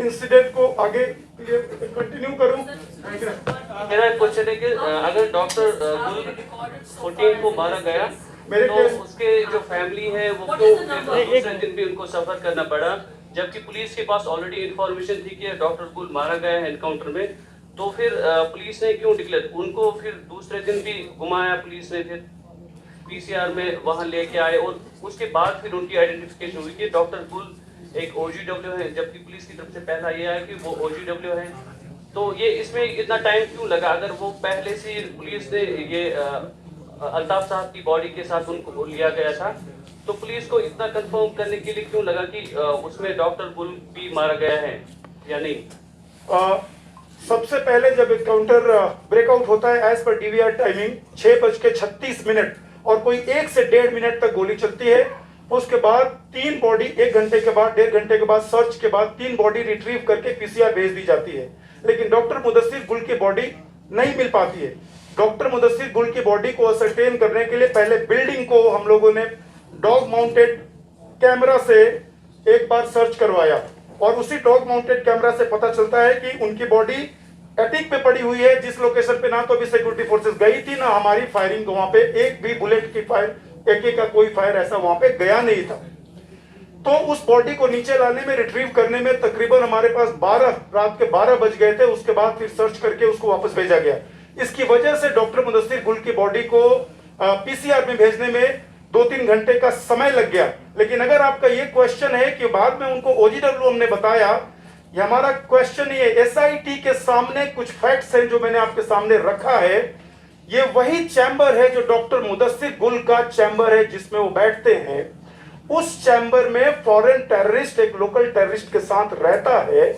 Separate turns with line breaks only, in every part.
Incident को आगे continue करूं?
मेरा क्वेश्चन है कि अगर डॉक्टर गुल 14 को मारा गया तो उसके जो फैमिली है वो क्यों दूसरे दिन भी उनको सफर करना पड़ा, जबकि पुलिस के पास ऑलरेडी इंफॉर्मेशन थी कि डॉक्टर गुल मारा गया है एनकाउंटर में, तो फिर पुलिस ने क्यों डिक्लेयर उनको फिर दूसरे दिन भी घुमाया, पुलिस ने फिर पीसीआर में वहां लेके आए और उसके बाद फिर उनकी आइडेंटिफिकेशन हुई कि डॉक्टर गुल एक ओजीडब्ल्यू है, जबकि पुलिस की तरफ से पहला ये आया कि वो ओजीडब्ल्यू है। तो ये इसमें इतना टाइम क्यों लगा? अगर वो पहले से पुलिस ने ये अल्ताफ साहब की बॉडी के साथ उनको लिया गया था, तो पुलिस को इतना कंफर्म करने के लिए क्यों लगा कि उसमें डॉक्टर गुल भी मारा गया है या नहीं?
सबसे पहले जब एनकाउंटर ब्रेकआउट होता है एज पर डीवीआर टाइमिंग 6:36 और कोई 1 से 1.5 मिनट तक गोली चलती है। उसके बाद 3 बॉडी 1 घंटे के बाद 1.5 घंटे के बाद सर्च के बाद 3 बॉडी रिट्रीव करके पीसीआर भेज दी जाती है, लेकिन डॉक्टर मुदस्सिर गुल की बॉडी नहीं मिल पाती है। डॉक्टर मुदस्सिर गुल की बॉडी को असरटेन करने के लिए पहले बिल्डिंग को हम लोगों ने डॉग माउंटेड कैमरा से एक बार सर्च करवाया और उसी डॉग माउंटेड कैमरा से पता चलता है कि उनकी बॉडी एटिक पे पड़ी हुई है, जिस लोकेशन पे ना तो अभी सिक्योरिटी फोर्सेस गई थी ना हमारी फायरिंग, वहां पे एक भी बुलेट की फायर एके का कोई फायर ऐसा वहां पे गया नहीं था। तो उस बॉडी को नीचे लाने में रिट्रीव करने में तकरीबन हमारे पास रात के 12 बज गए थे। उसके बाद फिर सर्च करके उसको वापस भेजा गया। इसकी वजह से डॉक्टर मुदस्सिर गुल की बॉडी को पीसीआर में भेजने में 2-3 घंटे का समय लग गया। लेकिन अगर आपका ये क्वेश्चन है कि बाद में उनको ओजीडब्ल्यू हमने बताया, ये हमारा क्वेश्चन ये एसआईटी के सामने कुछ फैक्ट्स हैं जो मैंने आपके सामने रखा है। ये वही चैम्बर है जो डॉक्टर मुदस्सिर गुल का चैम्बर है जिसमें वो बैठते हैं। उस चैम्बर में फॉरेन टेररिस्ट एक लोकल टेररिस्ट के साथ रहता है।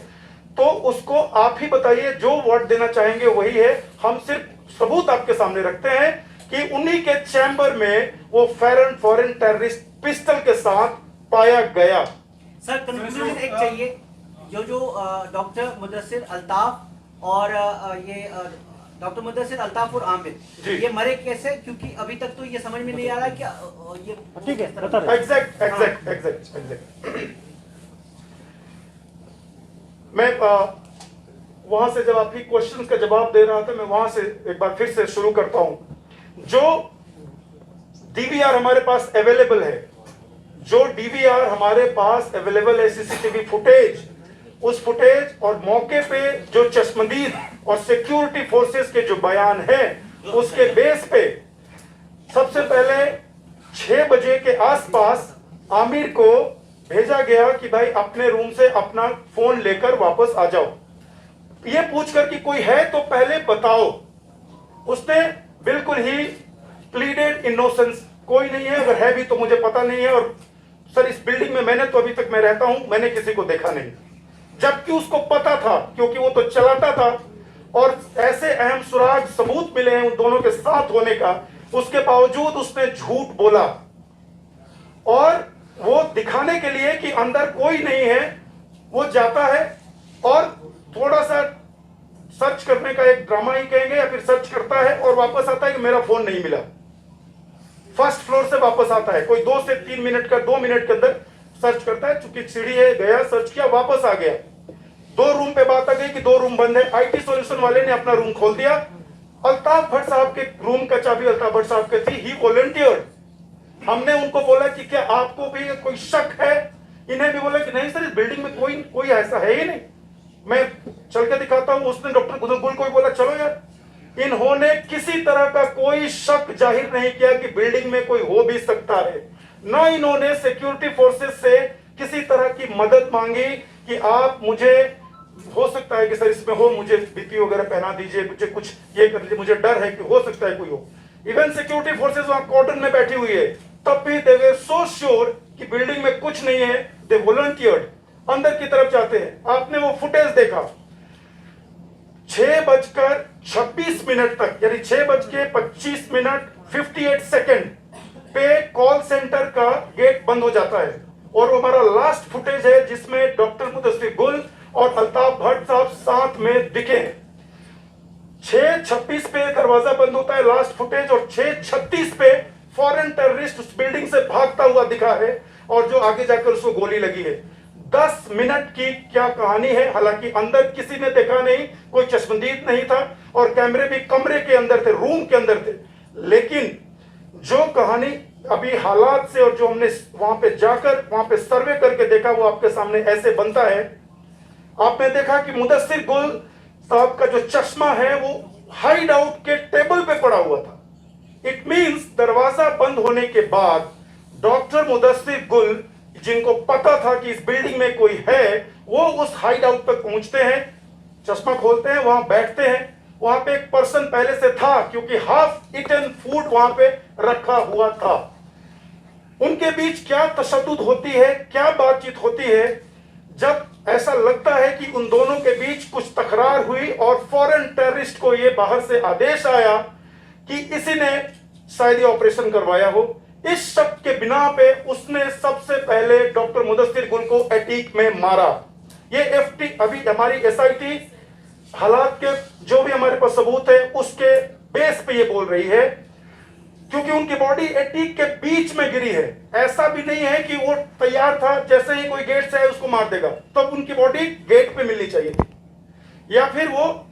तो उसको आप ही बताइए, जो वर्ड देना चाहेंगे वही है। हम सिर्फ सबूत आपके सामने रखते हैं कि उन्हीं के चैम्बर में वो फॉरेन टेररिस्ट पिस्टल के साथ पाया गया।
सर कंक्लूजन एक चाहिए, जो डॉक्टर मुदस्सिर अल्ताफ और ये डॉक्टर मुदस्सिर अल्ताफ और आमिर ये मरे कैसे? क्योंकि अभी तक तो ये समझ में नहीं आ रहा कि ये ठीक है।
एग्जैक्ट मैं वहां से जब आपकी क्वेश्चन का जवाब दे रहा था, मैं वहां से एक बार फिर से शुरू करता हूं। जो डीवीआर हमारे पास अवेलेबल है, सीसीटीवी फुटेज, उस फुटेज और मौके पे जो चश्मदीद और सिक्योरिटी फोर्सेस के जो बयान है, उसके बेस पे सबसे पहले 6 बजे के आसपास आमिर को भेजा गया कि भाई अपने रूम से अपना फोन लेकर वापस आ जाओ, ये पूछकर कि कोई है तो पहले बताओ। उसने बिल्कुल ही प्लीडेड इनोसेंस, कोई नहीं है, अगर है भी तो मुझे पता नहीं है, और सर इस बिल्डिंग में मैंने तो अभी तक मैं रहता हूं, मैंने किसी को देखा नहीं। जबकि उसको पता था, क्योंकि वो तो चलाता था और ऐसे अहम सुराग सबूत मिले हैं उन दोनों के साथ होने का, उसके बावजूद उसने झूठ बोला। और वो दिखाने के लिए कि अंदर कोई नहीं है, वो जाता है और थोड़ा सा सर्च करने का एक ड्रामा ही कहेंगे, या फिर सर्च करता है और वापस आता है कि मेरा फोन नहीं मिला। फर्स्ट फ्लोर से वापस आता है, कोई 2 से 3 मिनट का 2 मिनट के अंदर सर्च करता है, चूंकि सीढ़ी है, गया सर्च किया, वापस आ गया। 2 रूम पे बात आ गई कि 2 रूम बंद है। आईटी सॉल्यूशन वाले ने अपना रूम खोल दिया। अल्ताफ भट्ट साहब के रूम का चाबी अल्ताफ भट्ट साहब के थी। ही वॉलंटियर्ड। हमने उनको बोला कि क्या आपको भी कोई शक है? इन्हें भी बोला कि नहीं सर, इस बिल्डिंग में कोई ऐसा है ही नहीं, मैं चल के दिखाता हूं। उसने डॉक्टर गुल को भी बोला चलो यार। इन्होंने किसी तरह का कोई शक जाहिर नहीं किया कि बिल्डिंग में कोई हो भी सकता है। न इन्होंने सिक्योरिटी फोर्सेस से किसी तरह की मदद मांगी कि आप मुझे, हो सकता है कि सर इसमें हो, मुझे बीपी वगैरह पहना दीजिए, मुझे कुछ ये कर दीजिए, मुझे डर है कि हो सकता है कोई हो। इवन सिक्योरिटी फोर्सेस वहां कॉर्डन में बैठी हुई है, तब भी दे वर सो श्योर कि बिल्डिंग में कुछ नहीं है। दे वॉलंटियर्ड, अंदर की तरफ जाते हैं। आपने वो फुटेज देखा। 6:26 तक, यानी 6:25 58 पे कॉल सेंटर का गेट बंद हो जाता है। और वो हमारा लास्ट फुटेज है जिसमें डॉक्टर मुदस्सिर गुल और अल्ताफ भट्ट साहब साथ में दिखे। 6:26 पे दरवाजा बंद होता है, लास्ट फुटेज, और 6:36 पे फॉरेन टेररिस्ट उस बिल्डिंग से भागता हुआ दिखा है, और जो आगे जाकर उसको गोली लगी है। 10 मिनट की क्या कहानी है। हालांकि अंदर किसी ने देखा नहीं, कोई चश्मदीद नहीं था और कैमरे भी कमरे के अंदर थे, रूम के अंदर थे। लेकिन जो कहानी अभी हालात से और जो हमने वहां पे जाकर वहां पे सर्वे करके देखा वो आपके सामने ऐसे बनता है। आपने देखा कि मुदस्सिर गुल साहब का जो चश्मा है वो हाइड आउट के टेबल पे पड़ा हुआ था। इट मींस दरवाजा बंद होने के बाद डॉक्टर मुदस्सिर गुल, जिनको पता था कि इस बिल्डिंग में कोई है, वो उस हाइड आउट तक पहुंचते हैं, चश्मा खोलते हैं, वहां बैठते हैं। वहां पे एक पर्सन पहले से था क्योंकि हाफ ईटन फूड वहां पे रखा हुआ था। उनके बीच क्या तशद्दुद होती है, क्या बातचीत होती है, जब ऐसा लगता है कि उन दोनों के बीच कुछ तकरार हुई और फॉरेन टेररिस्ट को ये बाहर से आदेश आया कि इसी ने शायद ये ऑपरेशन करवाया हो। इस शक के बिना पे उसने सबसे पहले डॉक्टर मुदस्सिर गुल को एटीक में मारा। ये एफटी अभी हमारी एसआईटी हालात के जो भी हमारे पास सबूत है उसके बेस पे ये बोल रही है, क्योंकि उनकी बॉडी एटीक के बीच में गिरी है। ऐसा भी नहीं है कि वो तैयार था जैसे ही कोई गेट से आए उसको मार देगा, तब तो उनकी बॉडी गेट पे मिलनी चाहिए थी, या फिर वो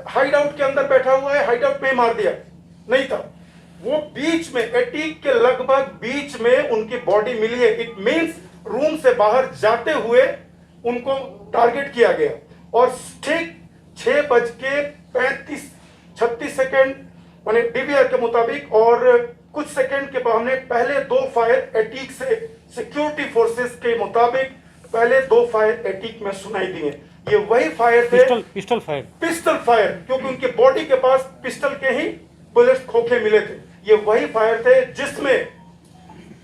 हाइड आउट के अंदर बैठा हुआ है, हाइड आउट में मार दिया, नहीं था। वो बीच में, एटीक के लगभग बीच में उनकी बॉडी मिली है। इट मींस रूम से बाहर जाते हुए उनको टारगेट किया गया और ठीक 6:36 माने डीवीआर के मुताबिक और कुछ सेकंड के बाद हमने पहले 2 फायर एटीक से, सिक्योरिटी फोर्सेस के मुताबिक पहले 2 फायर एटीक में सुनाई दिए। ये वही फायर थे, पिस्टल फायर, क्योंकि उनके बॉडी के पास पिस्टल के ही बुलेट खोखे मिले थे। ये वही फायर थे जिसमें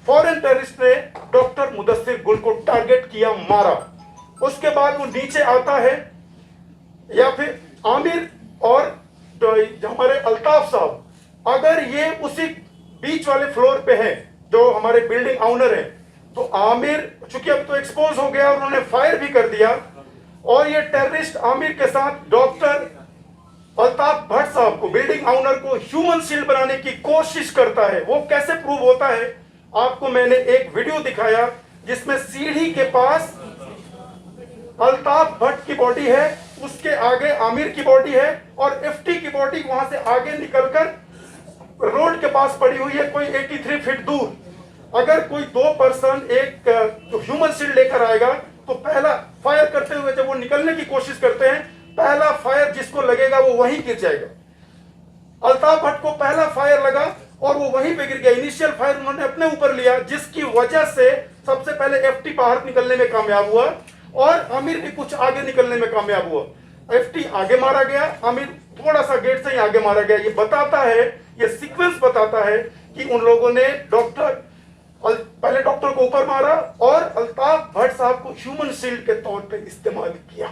फॉरेन टेररिस्ट ने डॉक्टर मुदस्सिर गुल को टारगेट किया, मारा। उसके बाद वो नीचे आता है, या फिर आमिर और हमारे अल्ताफ साहब, अगर ये उसी बीच वाले फ्लोर पे हैं जो हमारे बिल्डिंग ऑनर हैं, तो आमिर चूंकि अब तो एक्सपोज हो गया और उन्होंने फायर भी कर दिया, और ये टेररिस्ट आमिर के साथ डॉक्टर अल्ताफ भट्ट साहब को, बिल्डिंग ऑनर को ह्यूमन शील्ड बनाने की कोशिश करता है। वो कैसे प्रूव होता है? आपको मैंने एक वीडियो दिखाया जिसमें सीढ़ी के पास अल्ताफ भट्ट की बॉडी है, उसके आगे आमिर की बॉडी है और एफटी की बॉडी वहां से आगे निकलकर रोड के पास पड़ी हुई है, कोई 83 फीट दूर। अगर कोई 2 पर्सन एक ह्यूमन शील्ड लेकर आएगा तो पहला फायर करते हुए जब वो निकलने की कोशिश करते हैं, पहला फायर जिसको लगेगा वो वहीं गिर जाएगा। अल्ताफ भट्ट को पहला फायर लगा और वो वहीं पे गिर गया। इनिशियल फायर उन्होंने अपने ऊपर लिया, जिसकी वजह से सबसे पहले एफटी बाहर निकलने में कामयाब हुआ और आमिर भी कुछ आगे निकलने में कामयाब हुआ। एफटी आगे मारा गया, आमिर थोड़ा सा गेट से ही आगे मारा गया। ये बताता है, ये सीक्वेंस बताता है कि उन लोगों ने पहले डॉक्टर को ऊपर मारा और अल्ताफ भट्ट साहब को ह्यूमन शील्ड के तौर पे इस्तेमाल किया।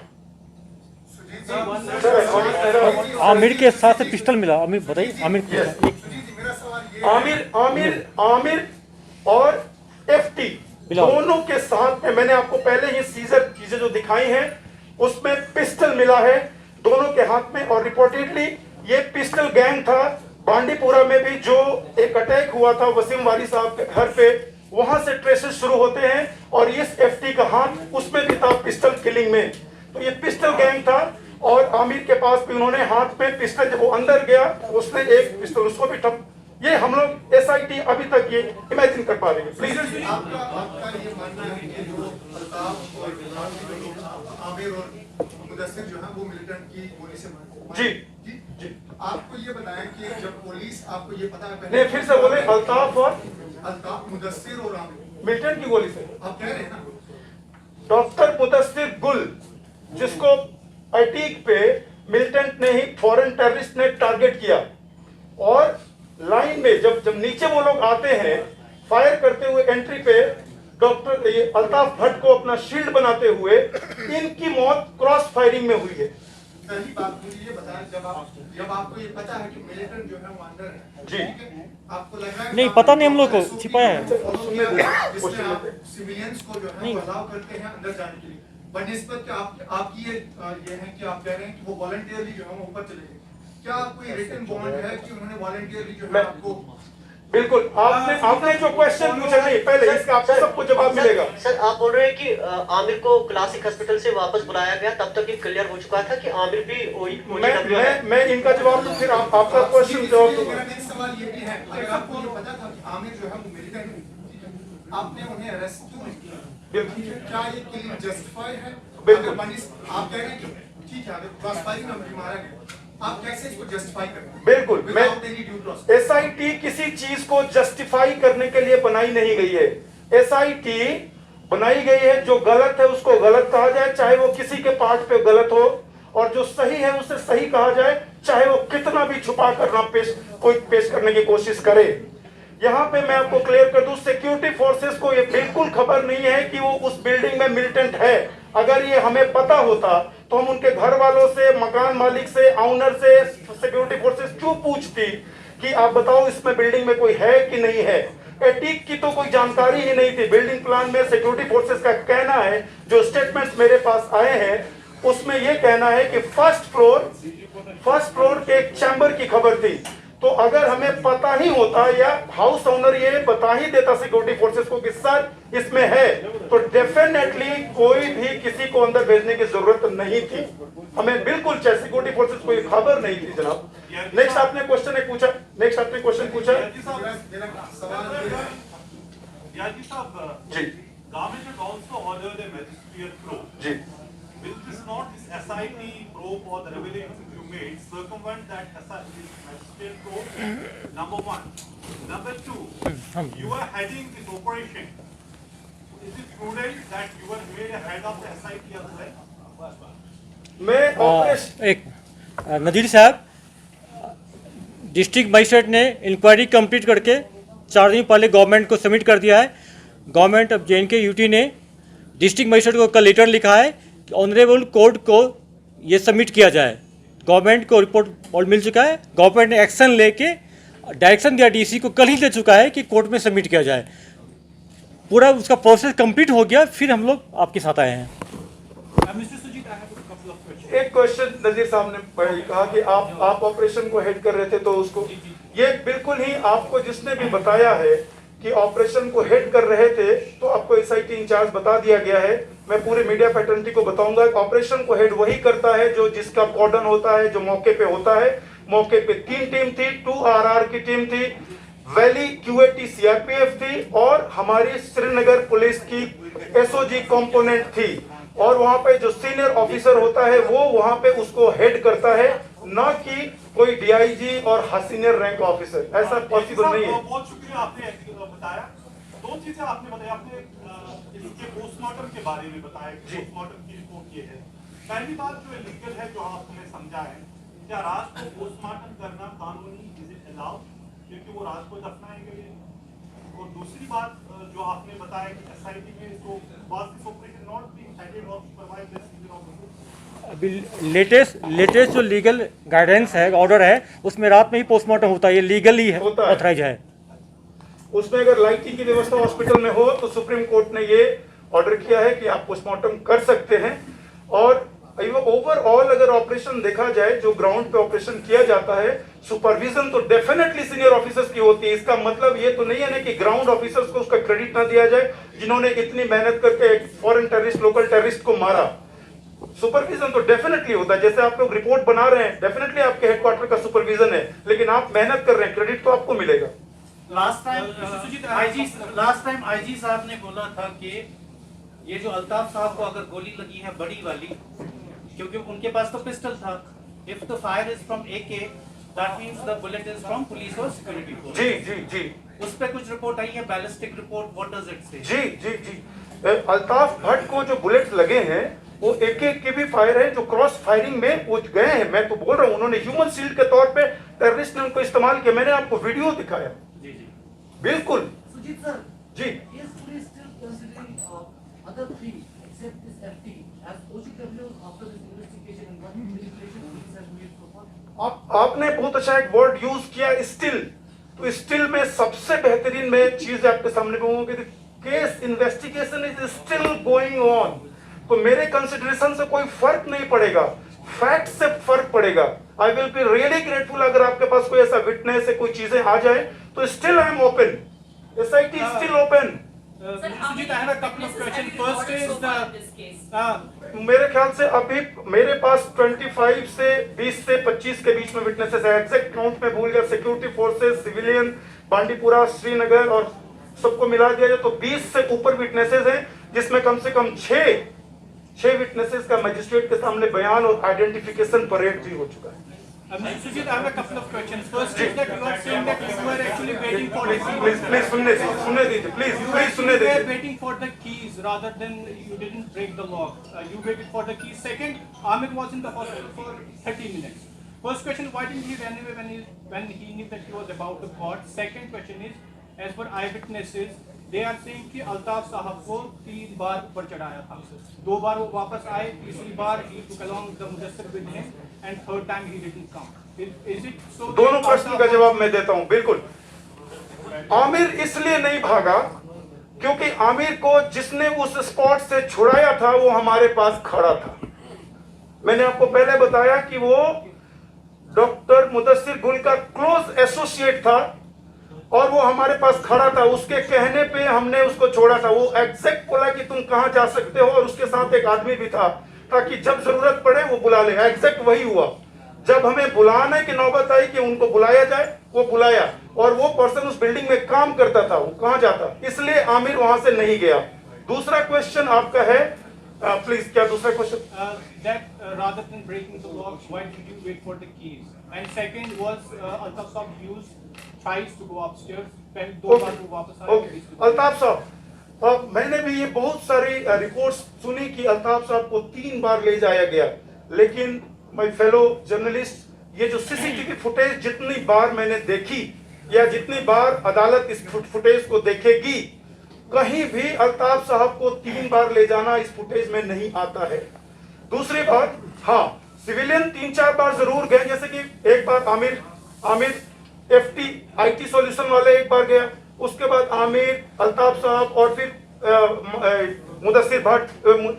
आमिर के साथ पिस्टल मिला, आमिर बताइए।
आमिर और एफटी दोनों के साथ में मैंने आपको पहले ही सीजर चीजें जो दिखाई हैं उसमें पिस्टल मिला है दोनों के हाथ में। और रिपोर्टेडली ये पिस्टल गैंग था बांडीपुरा में भी, जो एक अटैक हुआ था वसीम वाली साहब के घर पे, वहां से ट्रेसेस शुरू होते हैं और इस एफटी का हाथ उसमें भी था पिस्टल किलिंग में। तो ये पिस्टल गैंग था और आमिर के पास भी उन्होंने हाथ में पिस्टल, जब वो अंदर गया उसने एक पिस्टल उसको भी ठप। ये हम लोग एसआईटी अभी तक ये इमेजिन कर पा रहे हैं। प्लीज
आपका ये मानना है कि जो अल्ताफ और आमिर और मुदस्सिर जो है वो मिलिटेंट की गोली से मारे?
जी।
आपको ये बताया कि जब पुलिस, आपको ये पता है पहले?
नहीं, फिर से बोले।
अल्ताफ, मुदस्सिर और आमिर
मिलिटेंट की गोली से
आप कह रहे हैं ना?
डॉक्टर मुदस्सिर गुल, जिसको एटीक पे मिलिटेंट ने ही, फॉरेन टेररिस्ट ने टारगेट किया, और लाइन में जब नीचे वो लोग आते हैं फायर करते हुए एंट्री पे, डॉक्टर अल्ताफ भट्ट को अपना शील्ड बनाते हुए, इनकी मौत क्रॉस फायरिंग में हुई है।
पहली बात मुझे ये बताया, जब आपको ये पता है कि मिलिटेंट जो है वो अंदर है,
जी,
आपको लग रहा है
नहीं पता नहीं, हम लोग को छिपाया है,
जिसमें आप सिविलियंस को जो है वो अलाउ करते हैं अंदर जाने के लिए, बनिस्बत आपकी ये है कि आप कह रहे हैं कि वो वॉलंटियरली जो है वो ऊपर चले गए। क्या कोई रिटन बॉन्ड है कि उन्होंने वॉलंटियरली जो है आपको?
बिल्कुल, आपने जो क्वेश्चन पूछा नहीं पहले इसका आपको सबको जवाब मिलेगा।
सर आप बोल रहे हैं कि आमिर को क्लासिक हॉस्पिटल से वापस बुलाया गया, तब तक ये क्लियर हो चुका था कि आमिर भी
मैं इनका जवाब दूं फिर आपका क्वेश्चन जवाब दूंगा।
मेरा नेक्स्ट सवाल ये भी है, अगर आपको ये पता था कि आमिर जो है वो मिलिटेंट, आपने उन्हें अरेस्ट क्यों नहीं किया? क्या ये किलिंग जस्टिफाई है?
बिल्कुल।
आप कह रहे हैं कि ठीक है, अगर क्रॉस फायरिंग में मारा गया, आप कैसे इसको जस्टिफाई करते हैं?
बिल्कुल,
Without any due process.
SIT किसी चीज को जस्टिफाई करने के लिए बनाई नहीं गई है। एसआईटी बनाई गई है जो गलत है उसको गलत कहा जाए, चाहे वो किसी के पार्ट पे गलत हो, और जो सही है उसे सही कहा जाए, चाहे वो कितना भी छुपा करना पेश करने की कोशिश करे। यहाँ पे मैं आपको क्लियर कर दूं, सिक्योरिटी फोर्सेस को ये बिल्कुल खबर नहीं है कि वो उस बिल्डिंग में मिलिटेंट है। अगर ये हमें पता होता तो हम उनके घर वालों से, मकान मालिक से, ऑनर से, सिक्योरिटी फोर्सेस क्यों पूछती कि आप बताओ इसमें बिल्डिंग में कोई है कि नहीं है। एटीक की तो कोई जानकारी ही नहीं थी। बिल्डिंग प्लान में सिक्योरिटी फोर्सेस का कहना है, जो स्टेटमेंट्स मेरे पास आए हैं उसमें यह कहना है कि फर्स्ट फ्लोर के एक चैम्बर की खबर थी। तो अगर हमें पता ही होता या हाउस ओनर ये बता ही देता सिक्योरिटी फोर्सेस को कि सर इसमें है, तो डेफिनेटली कोई भी किसी को अंदर भेजने की जरूरत नहीं थी। हमें बिल्कुल सिक्योरिटी फोर्सेस को ये खबर नहीं थी जनाब। नेक्स्ट आपने क्वेश्चन पूछा। जी
Government also ordered a magisterial probe.
जी
Will this not, this SIT probe or the revelations you made circumvent that magisterial probe? Number one. Number two, you are heading this operation. Is it prudent that you were made a head of the SIT as well?
मैं operation
एक नदीर साहब, district magistrate ने inquiry complete करके 4 दिन पहले government को submit कर दिया है। गवर्नमेंट ऑफ JNK UT ने डिस्ट्रिक्ट मजिस्ट्रेट को कल लेटर लिखा है कि ऑनरेबल कोर्ट को ये सबमिट किया जाए। गवर्नमेंट को रिपोर्ट और मिल चुका है। गवर्नमेंट ने एक्शन लेके डायरेक्शन दिया DC को, कल ही दे चुका है कि कोर्ट में सबमिट किया जाए। पूरा उसका प्रोसेस कंप्लीट हो गया, फिर हम लोग आपके साथ आए हैं।
एक क्वेश्चन नजीर साहब ने कहा कि आप ऑपरेशन को हेड कर रहे थे, तो उसको ये बिल्कुल ही आपको जिसने भी बताया है कि ऑपरेशन को हेड कर रहे थे, तो आपको SIT इंचार्ज बता दिया गया है। मैं पूरे मीडिया फैटर्निटी को बताऊंगा, ऑपरेशन को हेड वही करता है जो जिसका कॉर्डन होता है, जो मौके पे होता है। मौके पे 3 टीम थी, 2 RR की टीम थी, वैली QAT CRPF थी और हमारी श्रीनगर पुलिस की SOG कंपोनेंट थी। और वहां पे जो सीनियर ऑफिसर होता है वो वहां पे उसको हेड करता है, ना कि कोई DIG और सीनियर रैंक ऑफिसर। ऐसा पॉसिबल नहीं है।
बहुत शुक्रिया, आपने बताया। 2 चीजें आपने बताया। आपने इसके पोस्टमार्टम के बारे में बताया कि पोस्टमार्टम की रिपोर्ट ये है। पहली बात जो लीगल है, जो आपने समझा है, क्या रात को पोस्टमार्टम करना कानूनी इज इट अलाउड, क्योंकि वो रात को दफनाएंगे। और दूसरी बात जो आपने बताया कि SIT में तो was this operation not being headed और सुपरवाइज्ड बाय सीनियर ऑफिसर।
अभी लेटेस्ट जो लीगल गाइडेंस है, ऑर्डर है, उसमें रात में ही पोस्टमार्टम होता है। ये लीगली ऑथराइज है।
उसमें अगर लाइटिंग की व्यवस्था हॉस्पिटल में हो तो सुप्रीम कोर्ट ने ये ऑर्डर किया है कि आप पोस्टमार्टम कर सकते हैं। और ओवरऑल अगर ऑपरेशन देखा जाए, जो ग्राउंड पे ऑपरेशन किया जाता है, सुपरविजन तो डेफिनेटली सीनियर ऑफिसर्स की होती है। इसका मतलब ये तो नहीं है ना कि ग्राउंड ऑफिसर्स को उसका क्रेडिट ना दिया जाए, जिन्होंने इतनी मेहनत करके फॉरेन टेररिस्ट, लोकल टेररिस्ट को मारा। सुपरविजन तो डेफिनेटली होता है। जैसे आप लोग रिपोर्ट बना रहे हैं, डेफिनेटली आपके हेडक्वार्टर का सुपरविजन है, लेकिन आप मेहनत कर रहे हैं, क्रेडिट तो आपको मिलेगा।
लास्ट टाइम IG साहब ने बोला था कि ये जो अल्ताफ साहब को अगर गोली लगी है बड़ी वाली, क्योंकि उनके पास तो पिस्टल था, if the fire is from AK, that means the bullet is from police और सिक्योरिटी फोर्स।
जी
उस पे कुछ रिपोर्ट आई है, ballistic report, what does it से?
जी अल्ताफ भट्ट को जो बुलेट्स लगे हैं वो AK के भी फायर है, जो क्रॉस फायरिंग में वो गए हैं। मैं तो बोल रहा हूँ, उन्होंने ह्यूमन शील्ड के तौर पे टेररिस्ट ने उनको इस्तेमाल किया। मैंने आपको वीडियो दिखाया।
जी
बिल्कुल
Sujit sir,
ji.
is police still considering other things except this FT as OCW after this investigation and what manipulation police has made so far?
आपने बहुत अच्छा एक वर्ड यूज किया, स्टिल। तो स्टिल में सबसे बेहतरीन मैं चीज आपके सामने कहूंगा कि case investigation is still going on. तो मेरे कंसिडरेशन से कोई फर्क नहीं पड़ेगा, फैक्ट से फर्क पड़ेगा। I will be really grateful अगर आपके पास कोई ऐसा विटनेस है, कोई चीजें आ जाए तो still I am open, SIT is still open.
Sujit, I have a couple of questions. First is the
मेरे ख्याल से अभी मेरे पास 25 से 20 से 25 के बीच में विटनेसेस है, एग्जैक्ट काउंट में भूल गया, security forces, civilian, Bandipora, Srinagar और सबको मिला दिया जाए तो 20 से ऊपर विटनेसेस हैं, जिसमें कम से कम 6 विटनेसेस का मजिस्ट्रेट के सामने बयान और आइडेंटिफिकेशन परेड भी हो चुका है।
Sujit, I have a couple of questions. First is that you are saying that you were actually waiting for the keys.
Please सुनने दीजिए, please सुनने
You were
दीजिए।
waiting for the keys rather than you didn't break the lock. You waited for the keys. Second, Amir was in the hospital for 30 minutes. First question, why didn't he run away when he knew that he was about to court? Second question is, as per eyewitnesses, they are saying कि अल्ताफ साहब को 3 बार ऊपर चढ़ाया था, 2 बार वो वापस आए, तीसरी बार he took along the Mudassir with him, and third time he didn't come. Is it so?
दोनों प्रश्न का जवाब मैं देता हूं। बिल्कुल, आमिर इसलिए नहीं भागा क्योंकि आमिर को जिसने उस स्पॉट से छुड़ाया था वो हमारे पास खड़ा था। मैंने आपको पहले बताया कि वो डॉक्टर मुदस्सिर गुल का क्लोज एसोसिएट था और वो हमारे पास खड़ा था, उसके कहने पे हमने उसको छोड़ा था। वो एग्जैक्ट बोला कि तुम कहां जा सकते हो और उसके साथ एक आदमी भी था ताकि जब जरूरत पड़े वो बुला ले। एग्जैक्ट वही हुआ, जब हमें बुलाने की नौबत आई कि उनको बुलाया जाए, वो बुलाया और वो पर्सन उस बिल्डिंग में काम करता था, वो कहां जाता, इसलिए आमिर वहां से नहीं गया। दूसरा क्वेश्चन आपका है, प्लीज क्या दूसरा question?
That rather than breaking the lock, why did you wait for the keys? And second was Altaf Saab used tries to go upstairs. पहले 2 बार वो वापस आए।
अल्ताफ साहब, मैंने भी ये बहुत सारी रिपोर्ट्स सुनी कि अल्ताफ साहब को 3 बार ले जाया गया, लेकिन माय फेलो जर्नलिस्ट, ये जो सीसीटीवी फुटेज जितनी बार मैंने देखी या जितनी बार अदालत इस फुटेज को देखेगी, कहीं भी अल्ताफ साहब को 3 बार ले जाना इस फुटेज में नहीं आता है। दूसरी बात, हाँ, सिविलियन 3-4 बार जरूर गए, जैसे कि एक बार आमिर FT IT सॉल्यूशन वाले एक बार गया, उसके बाद आमिर, अल्ताफ साहब और फिर मुदस्सिर भट्ट,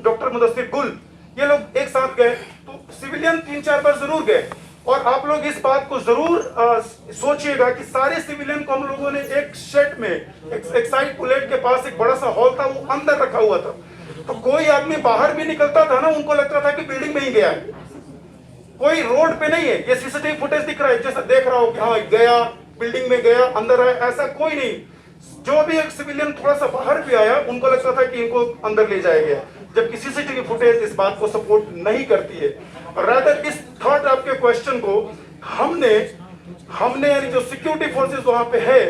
डॉक्टर मुदस्सिर गुल, ये लोग एक साथ गए, तो सिविलियन 3-4 बार जरूर गए। और आप लोग इस बात को जरूर सोचिएगा कि सारे सिविलियन को हम लोगों ने एक शेड में, एक साइड बुलेट के पास एक बड़ा सा हॉल था, वो अंदर रखा हुआ था, तो कोई आदमी बाहर भी निकलता था ना, उनको लगता था कि बिल्डिंग में ही गया है, कोई रोड पे नहीं है। ये सीसीटीवी फुटेज दिख रहा है, जैसा देख रहा हो कि हाँ गया, बिल्डिंग में गया, अंदर आया, ऐसा कोई नहीं। जो भी एक सिविलियन थोड़ा सा बाहर भी आया, उनको लगता था कि इनको अंदर ले जाया गया, जबकि सीसीटीवी फुटेज इस बात को सपोर्ट नहीं करती है। रादर इस थर्ड आपके क्वेश्चन को हमने यानी जो सिक्योरिटी फोर्सेस वहां पे है,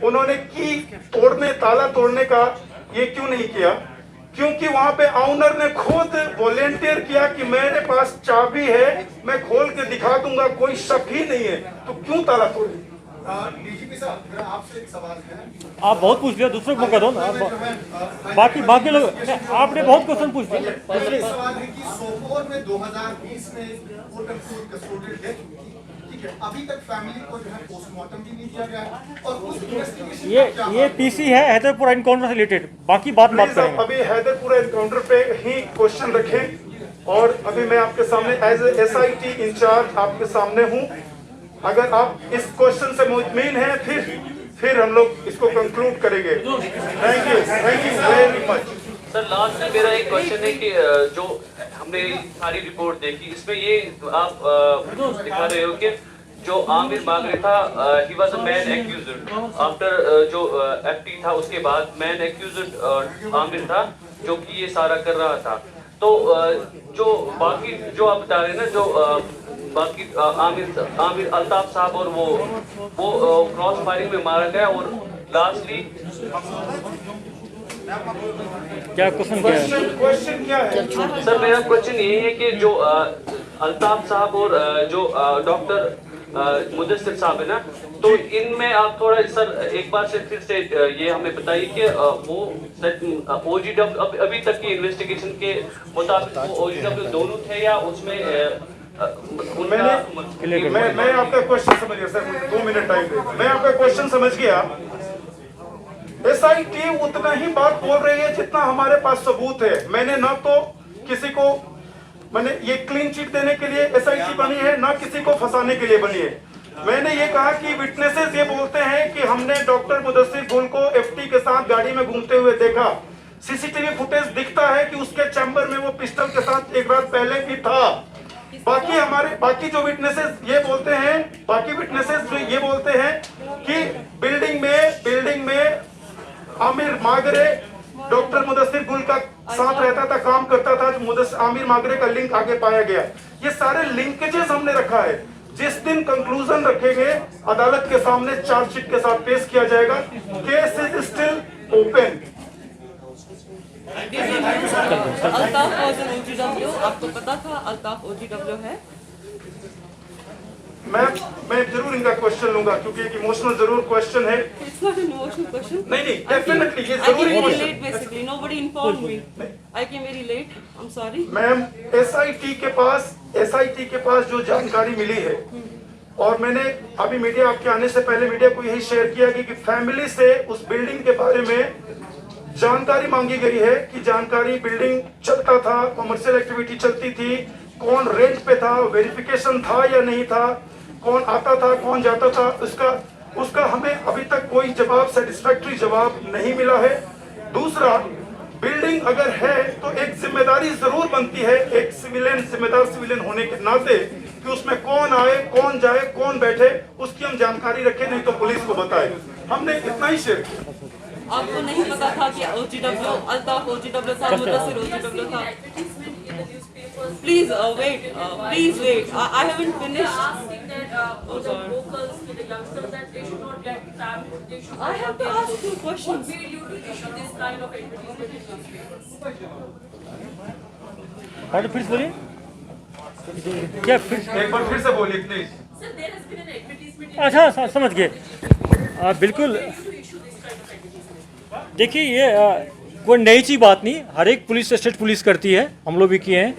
उन्होंने की तोड़ने, ताला तोड़ने का ये क्यों नहीं किया? क्योंकि वहां पे ऑनर ने खुद वॉलेंटियर किया कि मेरे पास चाबी है, मैं खोल के दिखा दूंगा, कोई शक ही नहीं है, तो क्यों ताला तोड़े?
डीजीपी साहब, मेरा आपसे एक सवाल है।
आप बहुत पूछ लिया, दूसरे को मौका दो ना। बाकी लोग, आपने बहुत क्वेश्चन पूछ लिया।
एक सवाल है कि सोपोर में 2020 में कोर्ट ऑफ कस्टोडियल डेथ हुई थी, ठीक है, अभी तक फैमिली को जो है पोस्टमार्टम भी नहीं दिया गया है और उस इन्वेस्टिगेशन
ये पीसी है हैदरपुरा एनकाउंटर से रिलेटेड, बाकी बात करेंगे।
अभी हैदरपुरा एनकाउंटर पे ही क्वेश्चन रखें और अभी मैं आपके सामने एज ए SIT इंचार्ज आपके सामने हूं। अगर आप इस क्वेश्चन से मुतमिन हैं, फिर हम लोग इसको कंक्लूड करेंगे। Thank you very much.
Sir, last में मेरा एक क्वेश्चन है कि जो हमने सारी रिपोर्ट देखी, इसमें ये आप दिखा रहे हो कि जो आमिर मागरे था, he was a man accused after जो FT था, उसके बाद मैन एक्यूज्ड आमिर था जो कि ये सारा कर रहा था। तो जो बाकी जो आप बता रहे हैं ना, जो बाकी आमिर अल्ताफ साहब और वो क्रॉस फायरिंग में मारा गया और लास्टली
क्या क्वेश्चन क्या है?
सर, मेरा क्वेश्चन यही है कि जो अल्ताफ साहब और जो डॉक्टर मुदस्सिर साहब है ना, तो इनमें आप थोड़ा सर एक बार से फिर से ये हमें बताइए कि वो OGW अभी तक की इन्वेस्टिगेशन के मुताबिक वो OGW दोनों थे या उसमें
मैं आपका क्वेश्चन समझ गया सर, मुझे 2 मिनट टाइम दे। मैं आपका क्वेश्चन समझ गया। SIT उतना ही बात बोल रही है जितना हमारे पास सबूत है। मैंने ना तो किसी को मैंने ये क्लीन चिट देने के लिए SIT बनी है, ना किसी को फंसाने के लिए बनी है। मैंने ये कहा कि विटनेसेस ये बोलते हैं कि हमने डॉक्टर मुदस्सिर गुल को FT के साथ गाड़ी में घूमते हुए देखा। CCTV फुटेज दिखता है कि उसके चैम्बर में वो पिस्टल के साथ एक रात पहले भी था। बाकी जो विटनेसेस ये बोलते हैं, बाकी विटनेसेस जो ये बोलते हैं कि बिल्डिंग में आमिर मागरे डॉक्टर मुदस्सिर गुल का साथ रहता था, काम करता था, आमिर मागरे का लिंक आगे पाया गया। ये सारे लिंकेजेस हमने रखा है। जिस दिन कंक्लूजन रखेंगे अदालत के सामने चार्जशीट के साथ पेश किया जाएगा। Case is still open.
Altaf was an OGW, आपको पता था अल्ताफ OGW है?
मैं जरूर इनका क्वेश्चन लूंगा क्योंकि एक इमोशनल जरूर क्वेश्चन है।
It's not an emotional question.
नहीं, डेफिनेटली ये
I
जरूरी
came very
question.
late basically. Nobody informed me. I came very late. I'm sorry.
Ma'am, SIT के पास जो जानकारी मिली है, और मैंने अभी मीडिया आपके आने से पहले मीडिया को यही शेयर किया कि फैमिली से उस बिल्डिंग के बारे में जानकारी मांगी गई है कि जानकारी बिल्डिंग चलता था, कमर्शियल एक्टिविटी चलती थी, कौन रेंट पे था, वेरिफिकेशन था या नहीं था, कौन आता था कौन जाता था, उसका हमें अभी तक कोई जवाब, सेटिस्फैक्टरी जवाब नहीं मिला है। दूसरा, बिल्डिंग अगर है तो एक जिम्मेदारी जरूर बनती है एक जिम्मेदार सिविलियन होने के नाते कि उसमें कौन आए, कौन जाए, कौन बैठे, उसकी हम जानकारी रखें, नहीं तो पुलिस को बताए। हमने इतना ही शेयर किया।
आपको नहीं पता था कि OGW अल्ताफ OGW था, मुदस्सिर OGW था? Please wait. Please wait. I haven't finished. I have to ask you questions.
फिर से बोलिए क्या फिर
एक बार फिर से बोलिए प्लीज।
अच्छा समझ गए। बिल्कुल देखिए ये कोई नई चीज़ बात नहीं, हर एक पुलिस स्टेट पुलिस करती है, हम लोग भी किए हैं।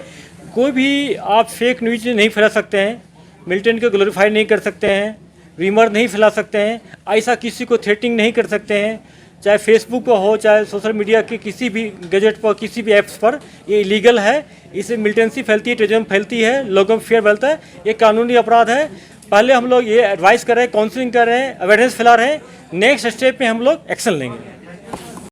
कोई भी आप फेक न्यूज नहीं फैला सकते हैं, मिलिटेंट को ग्लोरीफाई नहीं कर सकते हैं, रीमर नहीं फैला सकते हैं, ऐसा किसी को थ्रेटिंग नहीं कर सकते हैं, चाहे फेसबुक पर हो चाहे सोशल मीडिया के किसी भी गैजेट पर, किसी भी ऐप्स पर। ये इलीगल है, इससे मिलिटेंसी फैलती है, टेररिज्म फैलती है, लोगों में फियर फैलता है, ये कानूनी अपराध है। पहले हम लोग ये एडवाइस कर रहे हैं, काउंसलिंग कर रहे हैं, अवेयरनेस फैला रहे हैं, नेक्स्ट स्टेप में हम लोग एक्शन लेंगे।